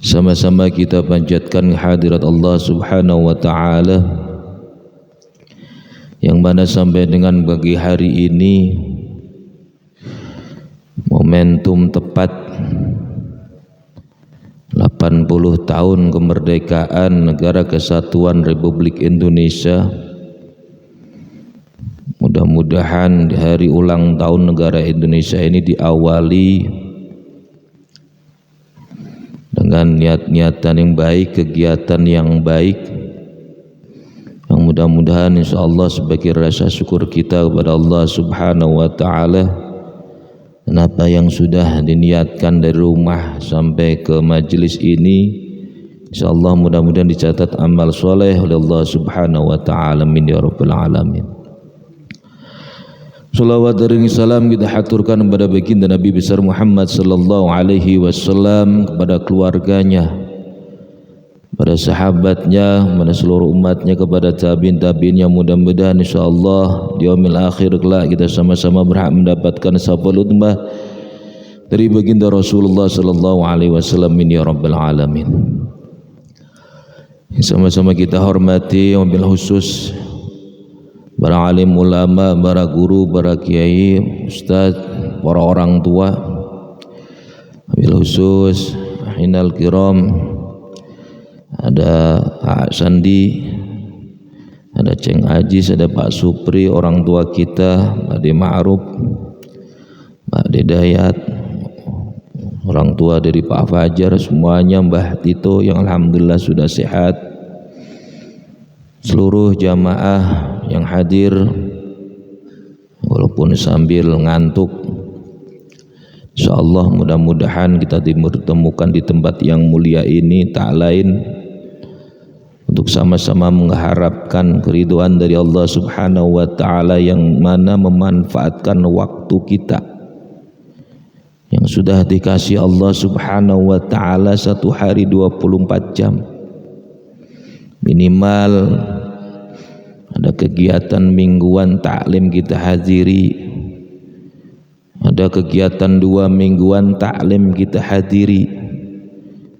Sama-sama kita panjatkan hadirat Allah Subhanahu wa ta'ala, yang mana sampai dengan pagi hari ini momentum tepat 80 tahun kemerdekaan Negara Kesatuan Republik Indonesia. Mudah-mudahan di hari ulang tahun negara Indonesia ini diawali dengan niat-niatan yang baik, kegiatan yang baik, yang mudah-mudahan insyaallah sebagai rasa syukur kita kepada Allah Subhanahu wa ta'ala, dan apa yang sudah diniatkan dari rumah sampai ke majelis ini insyaallah mudah-mudahan dicatat amal soleh oleh Allah Subhanahu wa ta'ala. Amin ya rabbal alamin. Salawat dan salam kita haturkan kepada baginda Nabi besar Muhammad sallallahu alaihi wasallam, kepada keluarganya, kepada sahabatnya, kepada seluruh umatnya, kepada tabi'in yang mudah-mudahan insyaallah di yaumil akhir kelak kita sama-sama berhak mendapatkan syafaat ummah dari baginda Rasulullah sallallahu alaihi wasallam. Amin ya rabbal alamin. Sama-sama kita hormati wabil khusus para alim ulama, para guru, para kiai, ustaz, para orang tua, wabil khusus hinal kiram, ada Pak Sandi, ada Ceng Ajis, ada Pak Supri, orang tua kita, Pak De Ma'ruf, Pak Dedayat, orang tua dari Pak Fajar, semuanya, Mbah Tito yang alhamdulillah sudah sehat, seluruh jamaah yang hadir walaupun sambil ngantuk, insyaallah mudah-mudahan kita dipertemukan di tempat yang mulia ini tak lain untuk sama-sama mengharapkan keridhaan dari Allah Subhanahu wa ta'ala, yang mana memanfaatkan waktu kita yang sudah dikasih Allah Subhanahu wa ta'ala satu hari 24 jam minimal. Ada kegiatan mingguan taklim kita hadiri, ada kegiatan 2 mingguan taklim kita hadiri,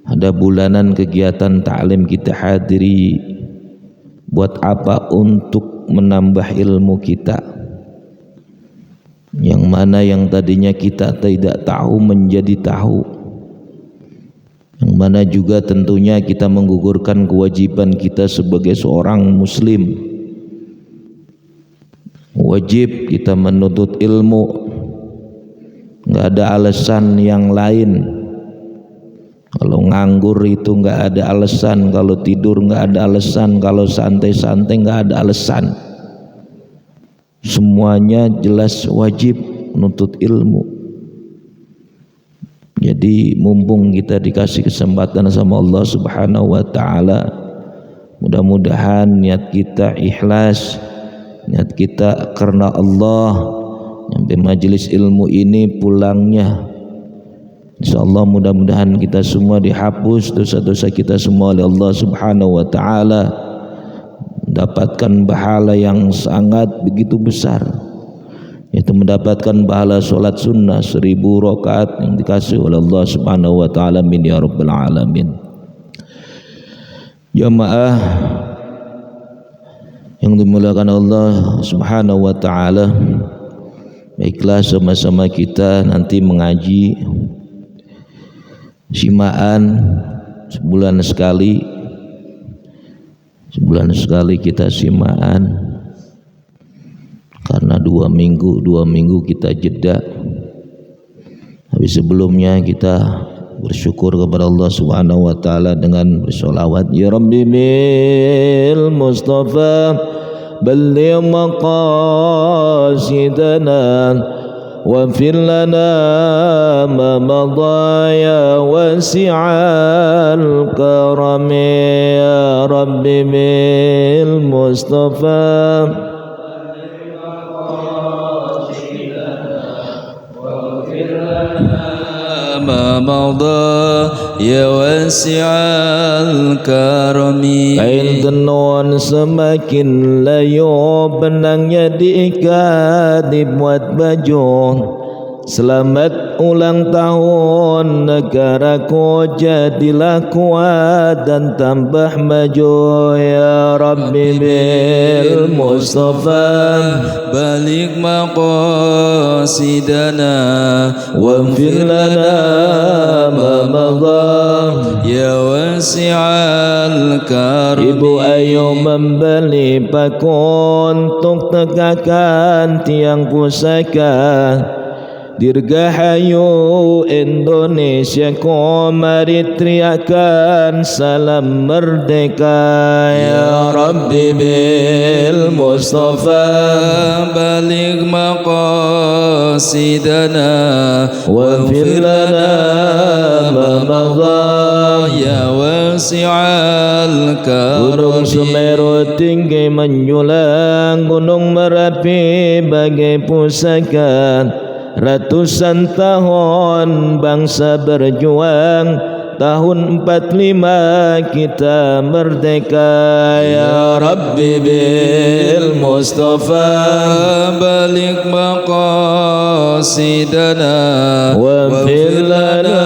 ada bulanan kegiatan taklim kita hadiri. Buat apa? Untuk menambah ilmu kita, yang mana yang tadinya kita tidak tahu menjadi tahu, yang mana juga tentunya kita menggugurkan kewajiban kita sebagai seorang muslim. Wajib kita menuntut ilmu, nggak ada alasan yang lain. Kalau nganggur itu nggak ada alasan, kalau tidur nggak ada alasan, kalau santai-santai nggak ada alasan. Semuanya jelas wajib menuntut ilmu. Jadi mumpung kita dikasih kesempatan sama Allah Subhanahu wa ta'ala, mudah-mudahan niat kita ikhlas, niat kita karena Allah. Sampai majelis ilmu ini pulangnya insyaallah mudah-mudahan kita semua dihapus dosa-dosa kita semua oleh Allah Subhanahu wa ta'ala, mendapatkan pahala yang sangat begitu besar, yaitu mendapatkan pahala sholat sunnah 1000 rakaat yang dikasih oleh Allah Subhanahu wa ta'ala. Amin ya rabbal alamin. Jamaah yang dimuliakan Allah Subhanahu wa ta'ala, baiklah sama-sama kita nanti mengaji simaan sebulan sekali kita simaan, karena 2 minggu kita jeda. Habis sebelumnya kita bersyukur kepada Allah Subhanahu wa ta'ala dengan bersolawat. Ya Rabbi bil Mustafa balligh maqasidana waghfir lana ma madha ya wasi'al karam. Ya Rabbi bil Mustafa ma madha ya wasi'al karami. Kain tenun semakin layu, benangnya diikat dibuat baju, Selamat ulang tahun negaraku, jadilah kuat dan tambah maju ya Rabbi bil Mustafa. Balik maqasidana waghfir lana ma madha ya wasi'al karam. Ibu ayo membeli paku untuk tegakkan tiang pusaka. Dirgahayu Indonesia ku, mari teriakan salam merdeka ya Rabbi bil Mustafa. Balik maqasidana waghfir lana ma madha ya wasi'al Gunung karam. Semeru tinggi menjulang, Gunung Merapi bagai pusaka. Ratusan tahun bangsa berjuang, tahun 45 kita merdeka ya Rabbi bil Mustafa. Balik maqasidana waghfir lana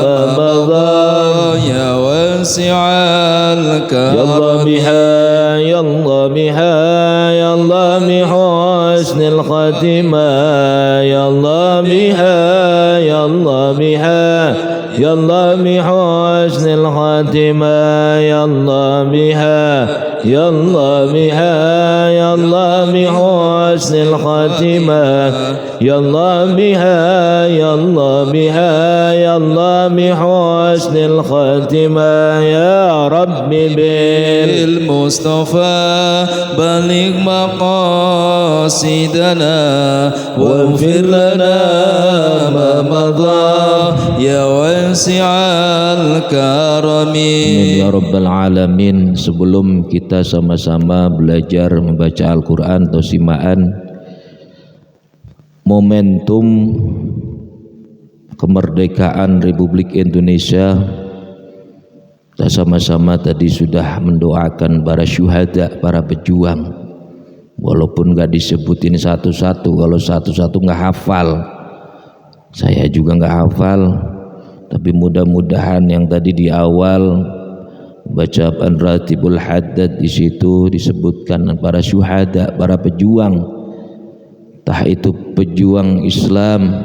ma madha ya wasi'al ya Allah karam. biha ya Allah biha ya Allah bi husnil khatimah ya Allah biha ya Allah biha ya Allah bi husnil khatimah ya Allah biha ya Allah biha ya Allah bi husnil khatimah ya Allah biha ya Allah biha ya Allah bi husnil khatimah ya Rabbi bil Mustafa. Balik maqasidana waghfir lana ma madha ya wasi'al karami. ya Rabbal Alamin. Sebelum kita sama-sama belajar membaca Al-Quran atau simaan momentum kemerdekaan Republik Indonesia, kita sama-sama tadi sudah mendoakan para syuhada, para pejuang. Walaupun gak disebutin satu-satu, kalau satu-satu gak hafal, saya juga gak hafal, tapi mudah-mudahan yang tadi di awal bacaan Ratibul Haddad, di situ disebutkan para syuhada, para pejuang, entah itu pejuang Islam,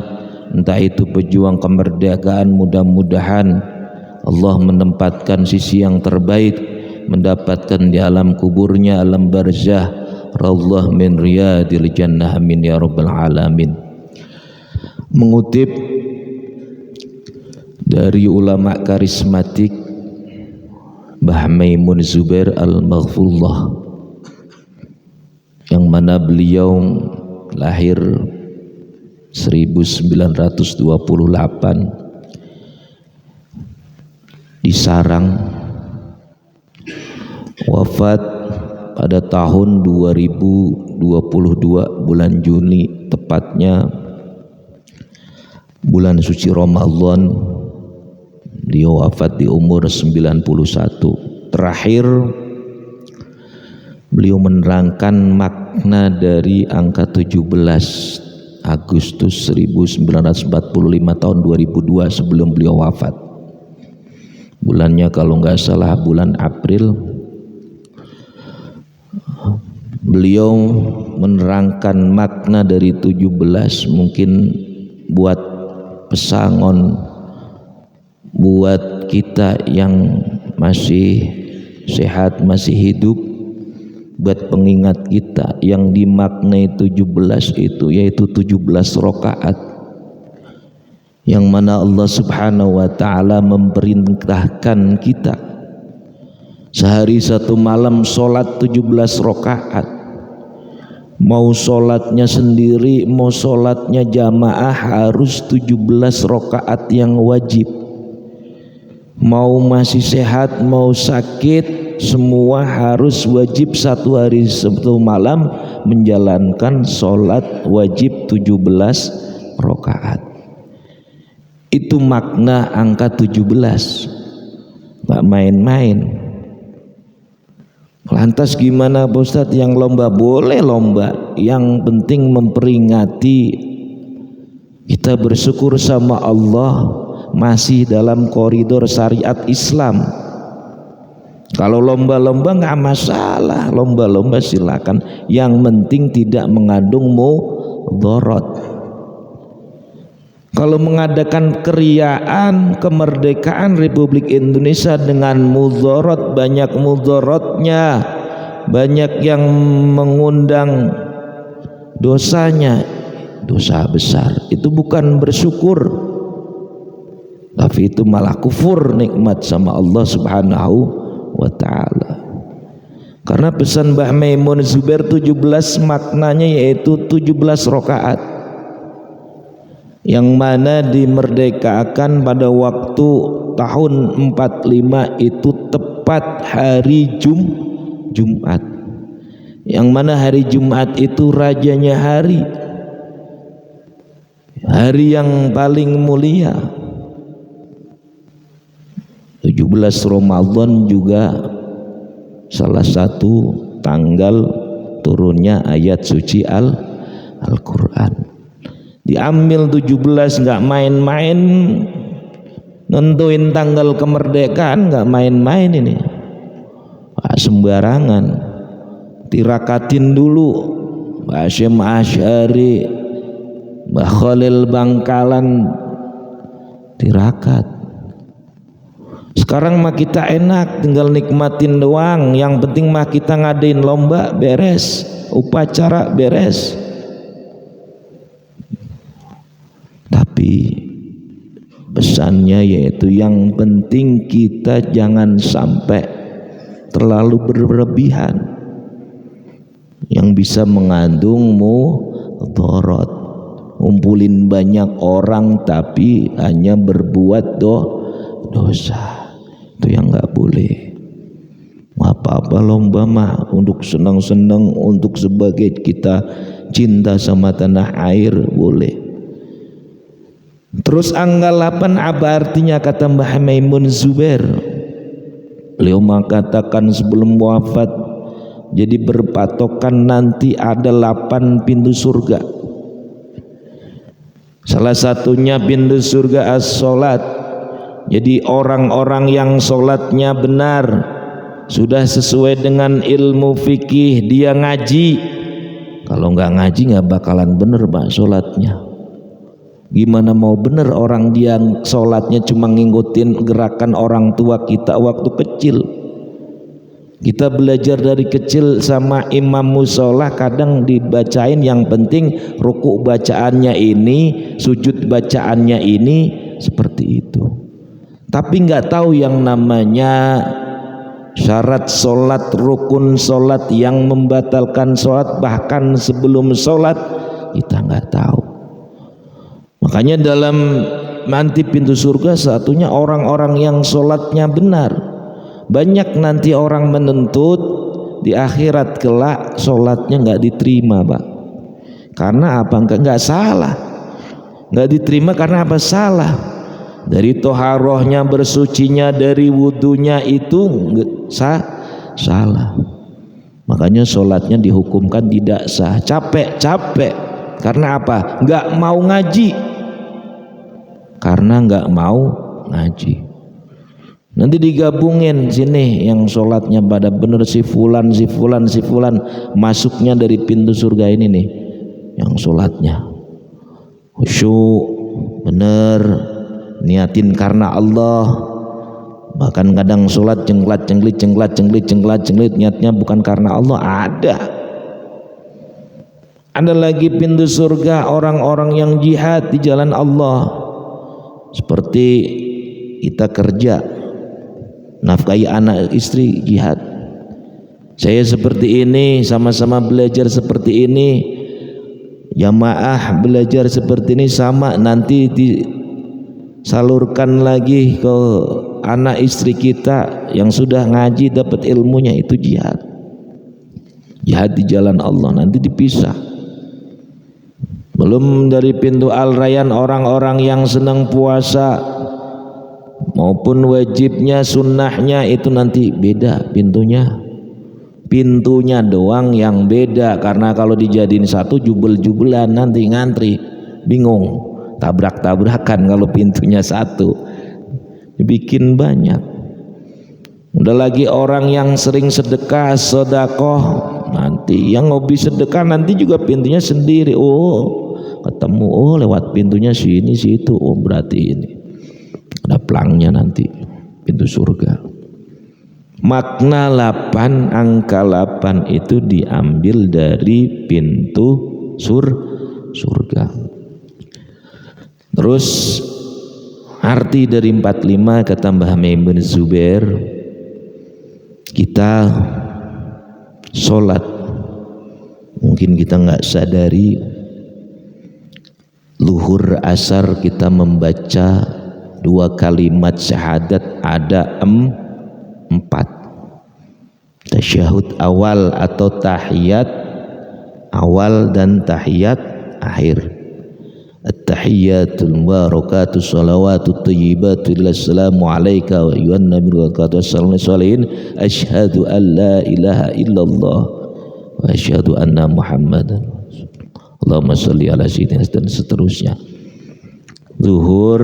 entah itu pejuang kemerdekaan. Mudah-mudahan Allah menempatkan sisi yang terbaik, mendapatkan di alam kuburnya, alam barzah, raudhah min riyadil jannah, amin ya Rabbal Alamin. Mengutip dari ulama karismatik Mbah Maimun Zubair Al-Maghfullah, yang mana beliau lahir 1928 di Sarang, wafat pada tahun 2022 bulan Juni, tepatnya bulan suci Ramadan. Beliau wafat di umur 91. Terakhir beliau menerangkan makna dari angka 17 Agustus 1945 tahun 2002 sebelum beliau wafat. Bulannya kalau nggak salah bulan April. Beliau menerangkan makna dari 17, mungkin buat pesangon buat kita yang masih sehat, masih hidup, buat pengingat kita yang dimaknai 17 itu, yaitu 17 rakaat yang mana Allah Subhanahu wa ta'ala memerintahkan kita sehari satu malam sholat 17 rakaat. Mau sholatnya sendiri, mau sholatnya jamaah, harus 17 rakaat yang wajib. Mau masih sehat, mau sakit, semua harus wajib satu hari satu malam menjalankan sholat wajib 17 rakaat. Itu makna angka 17, gak main-main. Lantas gimana Pak Ustadz, yang lomba? Boleh lomba, yang penting memperingati Kita bersyukur sama Allah masih dalam koridor syariat Islam. Kalau lomba-lomba nggak masalah, lomba-lomba silakan, yang penting tidak mengandung mudharat. Kalau mengadakan keriaan kemerdekaan Republik Indonesia dengan mudharat, banyak mudharatnya, banyak yang mengundang dosanya, dosa besar, itu bukan bersyukur, tapi itu malah kufur nikmat sama Allah Subhanahu wa ta'ala. Karena pesan Mbah Maimun Zubair 17 maknanya yaitu 17 rakaat, yang mana dimerdekakan pada waktu tahun 45 itu tepat hari Jumat, yang mana hari Jumat itu rajanya hari yang paling mulia. 17 Ramadan juga salah satu tanggal turunnya ayat suci Al-Quran. Diambil 17, nggak main-main, nentuin tanggal kemerdekaan nggak main-main ini. Sembarangan, tirakatin dulu Mbah Hasyim Asy'ari, Mbah Khalil Bangkalan, tirakat. Sekarang mah kita enak tinggal nikmatin doang, yang penting mah kita ngadain lomba beres, upacara beres. Tapi pesannya yaitu yang penting kita jangan sampai terlalu berlebihan yang bisa mengandung mudharat. Ngumpulin banyak orang tapi hanya berbuat dosa, itu yang nggak boleh. Apa-apa lomba mah untuk senang-senang, untuk sebagai kita cinta sama tanah air boleh. Terus angka 8 apa artinya kata Mbah Maimun Zubair? Beliau mengatakan sebelum wafat, jadi berpatokan nanti ada 8 pintu surga. Salah satunya pintu surga as-sholat. Jadi orang-orang yang sholatnya benar, sudah sesuai dengan ilmu fikih, dia ngaji. Kalau nggak ngaji nggak bakalan bener Pak sholatnya. Gimana mau bener orang dia sholatnya cuma ngikutin gerakan orang tua kita waktu kecil. Kita belajar dari kecil sama imam musola, kadang dibacain yang penting rukuk bacaannya ini, sujud bacaannya ini, seperti itu. Tapi nggak tahu yang namanya syarat sholat, rukun sholat yang membatalkan sholat, bahkan sebelum sholat kita nggak tahu. Makanya dalam nanti pintu surga satunya orang-orang yang sholatnya benar. Banyak nanti orang menuntut di akhirat kelak sholatnya nggak diterima Pak. Karena apa? Nggak salah, nggak diterima karena apa? Salah. Dari toharohnya, bersucinya, dari wudunya itu salah. Makanya sholatnya dihukumkan tidak sah. Capek. Karena apa? Nggak mau ngaji. Karena nggak mau ngaji. Nanti digabungin sini yang sholatnya pada bener, si fulan masuknya dari pintu surga ini nih, yang sholatnya khusyuk bener, niatin karena Allah. Bahkan kadang sholat cengklat cengklit, niatnya bukan karena Allah. Ada lagi pintu surga orang-orang yang jihad di jalan Allah, seperti kita kerja nafkahi anak istri, jihad. Saya seperti ini, sama-sama belajar seperti ini, jamaah belajar seperti ini, sama nanti disalurkan lagi ke anak istri kita yang sudah ngaji dapat ilmunya, itu jihad. Jihad di jalan Allah, nanti dipisah. Belum dari pintu Al-Rayyan orang-orang yang senang puasa maupun wajibnya, sunnahnya, itu nanti beda pintunya doang yang beda. Karena kalau dijadiin satu jubel-jubelan nanti ngantri bingung. tabrak-tabrakan kalau pintunya satu, dibikin banyak. Udah lagi orang yang sering sedekah, sedekah, nanti yang hobi sedekah nanti juga pintunya sendiri. Oh, ketemu, oh lewat pintunya sini situ, oh berarti ini ada pelangnya nanti pintu surga. Makna 8, angka 8 itu diambil dari pintu surga. Terus arti dari 45 kata Mbah Maimun Zubair, kita sholat mungkin kita nggak sadari, luhur asar kita membaca 2 kalimat syahadat, ada 4 tasyahud awal atau tahiyat awal dan tahiyat akhir. At-tahiyyatul mubarakatus salawatut thayyibatul assalamu alayka wa ayyuhan nabiyyu wa assalamu alaihi asyhadu an la ilaha illallah wa asyhadu anna muhammadan Allahumma sholli ala sayyidina dan seterusnya. Zuhur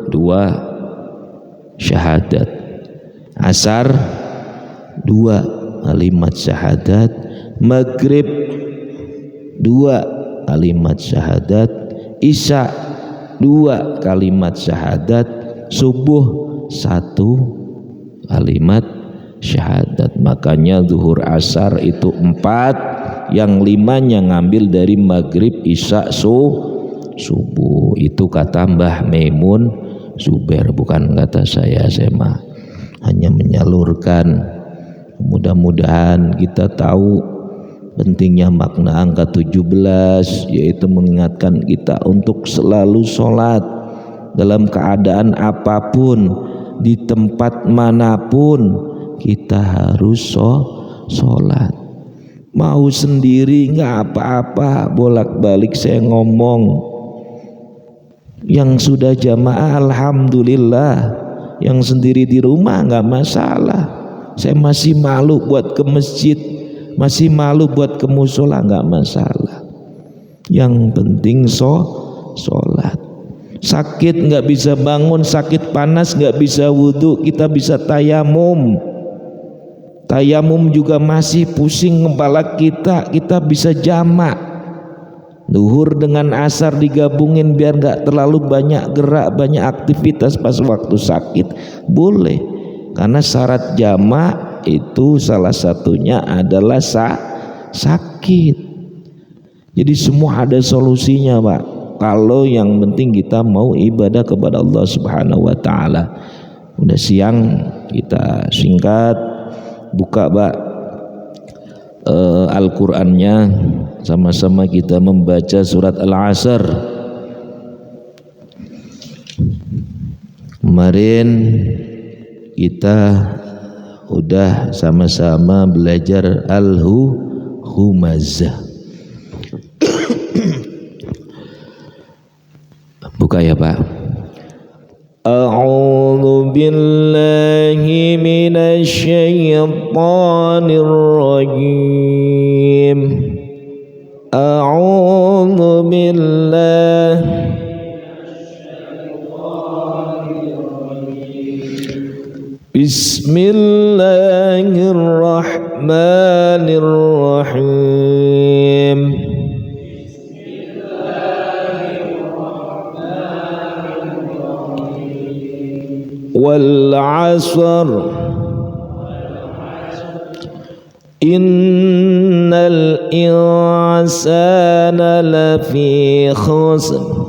2 syahadat, asar 2 kalimat syahadat, maghrib 2 kalimat syahadat, isya 2 kalimat syahadat, subuh 1 kalimat syahadat. Makanya zuhur asar itu 4, yang 5-nya ngambil dari maghrib, isya, subuh. Itu kata Mbah Maimun Zubair, bukan kata saya mah hanya menyalurkan. Mudah-mudahan kita tahu pentingnya makna angka 17, yaitu mengingatkan kita untuk selalu sholat dalam keadaan apapun, di tempat manapun kita harus sholat. Mau sendiri nggak apa-apa, bolak-balik saya ngomong. Yang sudah jamaah alhamdulillah, yang sendiri di rumah nggak masalah. Saya masih malu buat ke masjid, masih malu buat ke musola, nggak masalah. Yang penting sholat. Sakit nggak bisa bangun, sakit panas nggak bisa wudhu, kita bisa tayamum. Tayamum juga masih pusing kepala kita bisa jamak. Duhur dengan asar digabungin biar nggak terlalu banyak gerak, banyak aktivitas pas waktu sakit, boleh. Karena syarat jamak itu salah satunya adalah sakit. Jadi semua ada solusinya, Pak. Kalau yang penting kita mau ibadah kepada Allah Subhanahu wa taala. Udah siang, kita singkat buka, Pak, Al-Qur'annya, sama-sama kita membaca surat Al-Asr. Kemarin kita udah sama-sama belajar Al-Humazah. Buka ya, Pak. A'udzu billahi minasy syaithanir rajim. A'udzu billahi Bismillahirrahmanirrahim. Wal 'asr innal insana lafi khusr.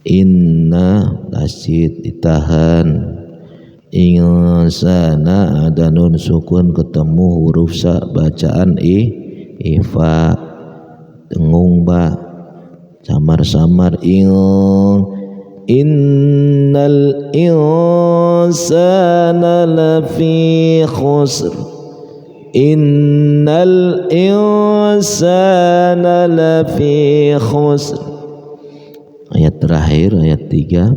Inna tasjid ditahan, insana ada nun sukun ketemu huruf sa, bacaan ifa, dengung, Pak, samar-samar. Innal insana lafi khusr. Innal insana lafi khusr. Ayat terakhir, ayat 3.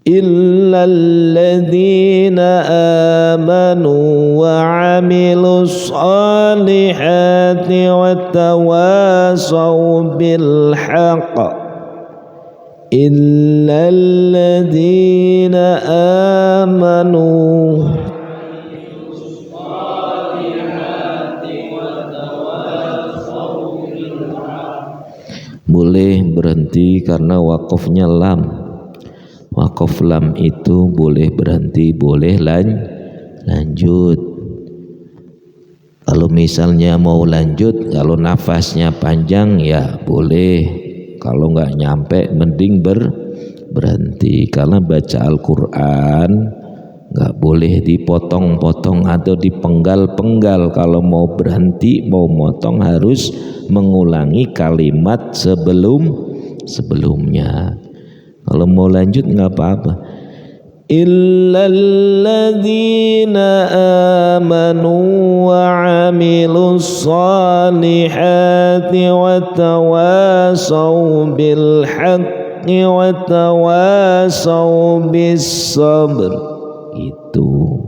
Illalladzina amanu wa 'amilus shalihat وتواصوا بالحق إلا الذين آمنوا boleh berhenti karena wakofnya lam. Wakof lam itu boleh berhenti, boleh lanjut. Kalau misalnya mau lanjut, kalau nafasnya panjang ya boleh. Kalau nggak nyampe mending berhenti. Karena baca Al-Quran nggak boleh dipotong-potong atau dipenggal-penggal. Kalau mau berhenti, mau motong harus mengulangi kalimat sebelumnya. Kalau mau lanjut nggak apa-apa. Illalladzina amanu wa amilus salihati wa tawasaw bil haqqi wa tawasaw bis sabr. Itu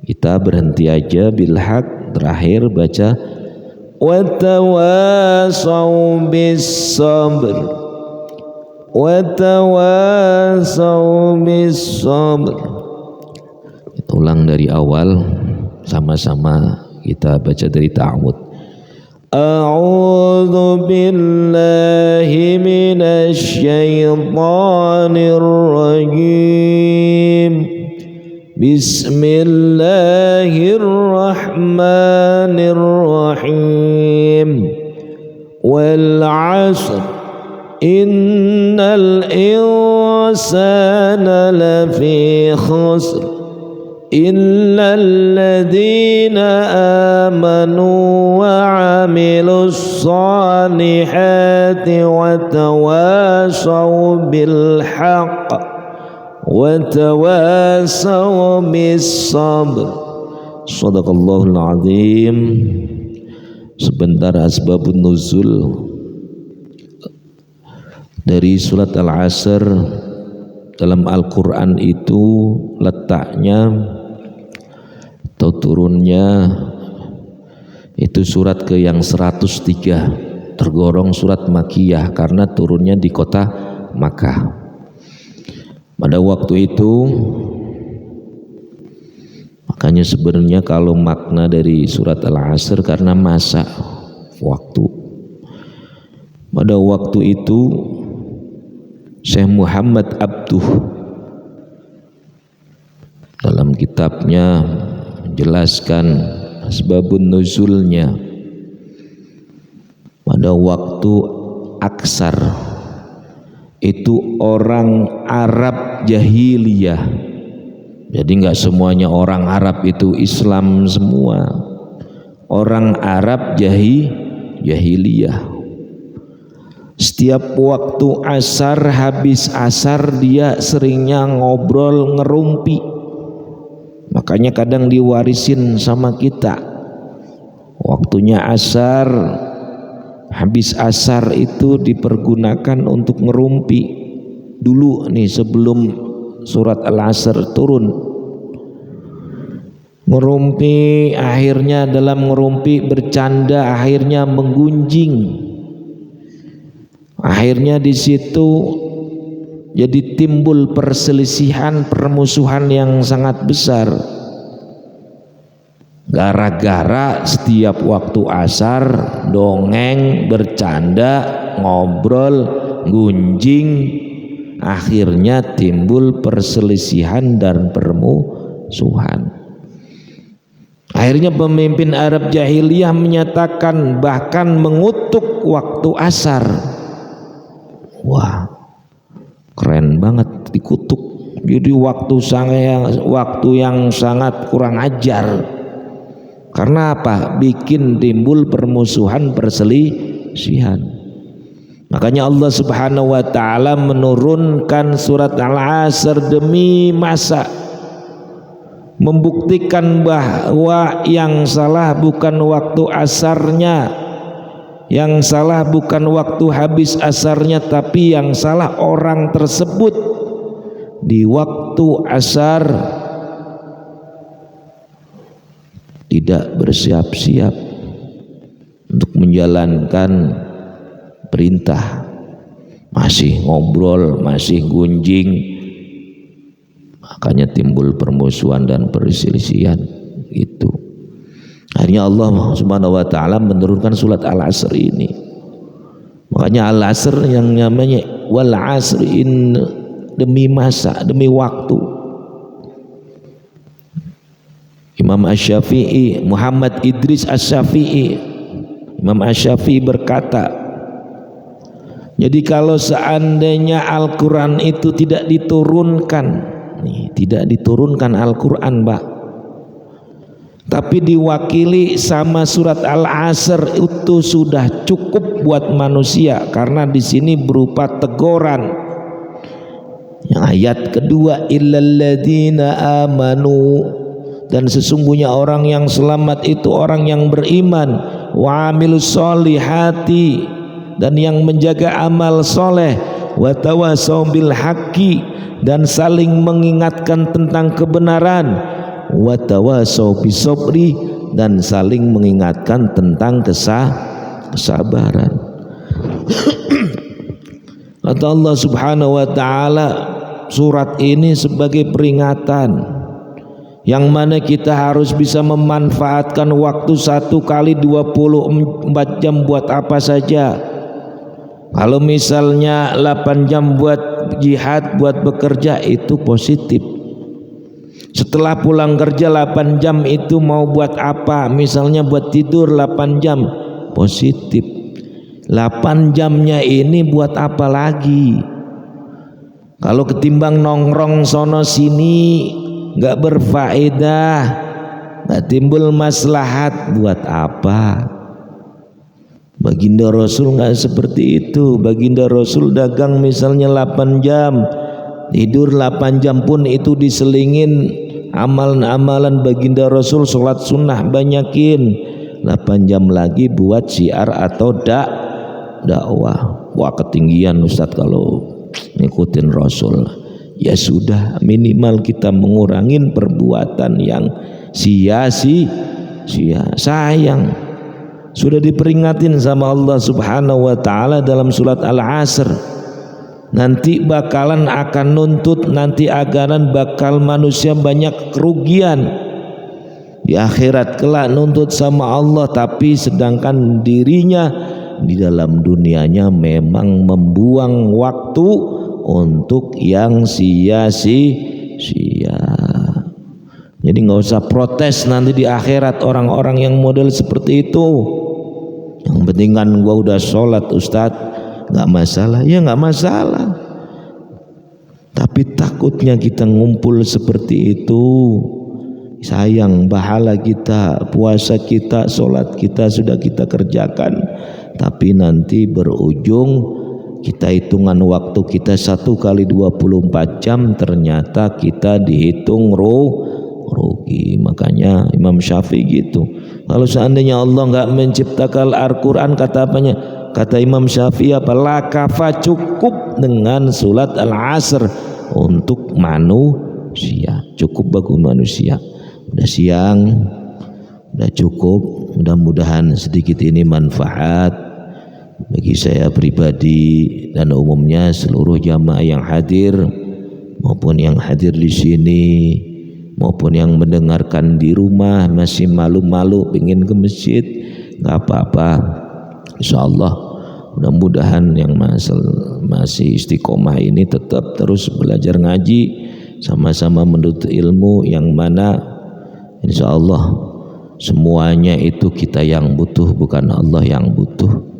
kita berhenti aja bil haq, terakhir baca wa tawasaw bis sabr wa tawasaw bis sabr. Ulang dari awal, sama-sama kita baca dari ta'awud. A'udzu billahi minasy syaithanir rajim. Bismillahirrahmanirrahim. Wal 'ashr innal insana lafi khusr illa alladhina amanu wa amilus salihati wa tawasaw bil haqq wa tawasaw bis sabr. Shadaqallahul azim. Sebentar asbabun nuzul dari surat Al-Asr dalam Al-Quran itu letaknya atau turunnya itu surat ke yang 103, tergolong surat Makkiyah karena turunnya di kota Makkah. Pada waktu itu makanya sebenarnya kalau makna dari surat Al-Asr karena masa waktu. Pada waktu itu Syekh Muhammad Abduh dalam kitabnya menjelaskan asbabun nuzulnya. Pada waktu Aksar itu orang Arab jahiliyah. Jadi enggak semuanya orang Arab itu Islam semua. Orang Arab jahiliyah. Setiap waktu asar, habis asar dia seringnya ngobrol ngerumpi. Makanya kadang diwarisin sama kita. Waktunya asar, habis asar itu dipergunakan untuk ngerumpi. Dulu nih sebelum surat Al-Asr turun. Ngerumpi, akhirnya dalam ngerumpi bercanda, akhirnya menggunjing. Akhirnya di situ jadi timbul perselisihan, permusuhan yang sangat besar. Gara-gara setiap waktu asar dongeng, bercanda, ngobrol, gunjing, akhirnya timbul perselisihan dan permusuhan. Akhirnya pemimpin Arab jahiliyah menyatakan, bahkan mengutuk waktu asar. Wah, keren banget dikutuk. Jadi waktu yang sangat kurang ajar. Karena apa? Bikin timbul permusuhan, perselisihan. Makanya Allah Subhanahu wa taala menurunkan surat Al-Asr demi masa, membuktikan bahwa yang salah bukan waktu asarnya, yang salah bukan waktu habis asarnya, tapi yang salah orang tersebut di waktu asar tidak bersiap-siap. untuk menjalankan perintah, masih ngobrol, masih gunjing, makanya timbul permusuhan dan perselisihan itu. Akhirnya Allah Subhanahu wa taala menurunkan surat Al-Asr ini. Makanya Al-Asr yang namanya wal asri, demi masa, demi waktu. Imam Asy-Syafi'i, Muhammad Idris Asy-Syafi'i, Imam Asy-Syafi'i berkata, jadi kalau seandainya Al-Quran itu tidak diturunkan, tidak diturunkan Al-Quran, Pak, tapi diwakili sama surat Al-Asr, itu sudah cukup buat manusia, karena di sini berupa teguran. Yang ayat kedua, illalladzina amanu, dan sesungguhnya orang yang selamat itu orang yang beriman, wa amilus solihati, dan yang menjaga amal soleh, wa tawassaw bil haqqi, dan saling mengingatkan tentang kebenaran, wa tawassaw bisabri, dan saling mengingatkan tentang kesabaran. Kata Allah Subhanahu wa taala, surat ini sebagai peringatan yang mana kita harus bisa memanfaatkan waktu 1 kali 24 jam buat apa saja. Kalau misalnya 8 jam buat jihad, buat bekerja, itu positif. Setelah pulang kerja 8 jam itu mau buat apa? Misalnya buat tidur 8 jam, positif. 8 jamnya ini buat apa lagi? Kalau ketimbang nongkrong sono sini nggak berfaedah, nggak timbul maslahat, buat apa? Baginda Rasul nggak seperti itu. Baginda Rasul dagang misalnya 8 jam, tidur 8 jam pun itu diselingin amalan-amalan baginda Rasul. Sholat sunnah banyakin, 8 jam lagi buat syiar atau dakwah. Wah, ketinggian Ustadz kalau ngikutin Rasul. Ya sudah, minimal kita mengurangi perbuatan yang sia-sia. Sayang, sudah diperingatin sama Allah Subhanahu wa taala dalam surat Al-Asr. Nanti bakalan akan nuntut, nanti agaran bakal manusia banyak kerugian di akhirat kelak, nuntut sama Allah, tapi sedangkan dirinya di dalam dunianya memang membuang waktu untuk yang sia-sia. Jadi nggak usah protes nanti di akhirat orang-orang yang model seperti itu. Yang penting kan gua udah sholat Ustadz, nggak masalah. Ya nggak masalah. Tapi takutnya kita ngumpul seperti itu, sayang pahala kita, puasa kita, sholat kita sudah kita kerjakan, tapi nanti berujung kita hitungan waktu kita 1 kali 24 jam, ternyata kita dihitung rugi. Makanya Imam Syafi'i gitu, kalau seandainya Allah nggak menciptakan Al-Quran, kata apanya? Kata Imam Syafi'i apa? Lakafa, cukup dengan surat Al-Asr untuk manusia, cukup bagi manusia. Udah siang, udah cukup. Mudah-mudahan sedikit ini manfaat bagi saya pribadi dan umumnya seluruh jamaah yang hadir maupun yang hadir di sini maupun yang mendengarkan di rumah masih malu-malu pengen ke masjid, nggak apa-apa. Insyaallah mudah-mudahan yang masih istiqomah ini tetap terus belajar ngaji, sama-sama menuntut ilmu, yang mana insyaallah semuanya itu kita yang butuh, bukan Allah yang butuh.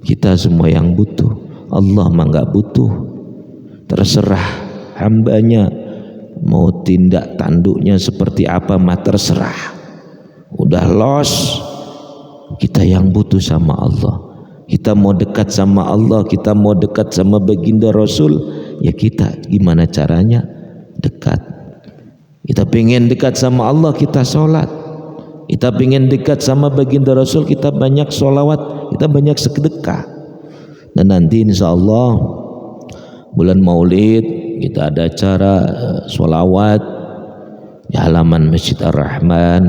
Kita semua yang butuh, Allah mah nggak butuh. Terserah hambanya mau tindak tanduknya seperti apa mah terserah. Udah los, kita yang butuh sama Allah. Kita mau dekat sama Allah, kita mau dekat sama baginda Rasul, ya kita gimana caranya dekat. Kita pengen dekat sama Allah, kita sholat. Kita pengen dekat sama baginda Rasul, kita banyak sholawat, kita banyak sedekah. Dan nanti insya Allah bulan Maulid kita ada acara sholawat di halaman Masjid Ar-Rahman.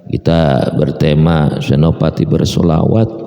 Kita bertema senopati bersolawat.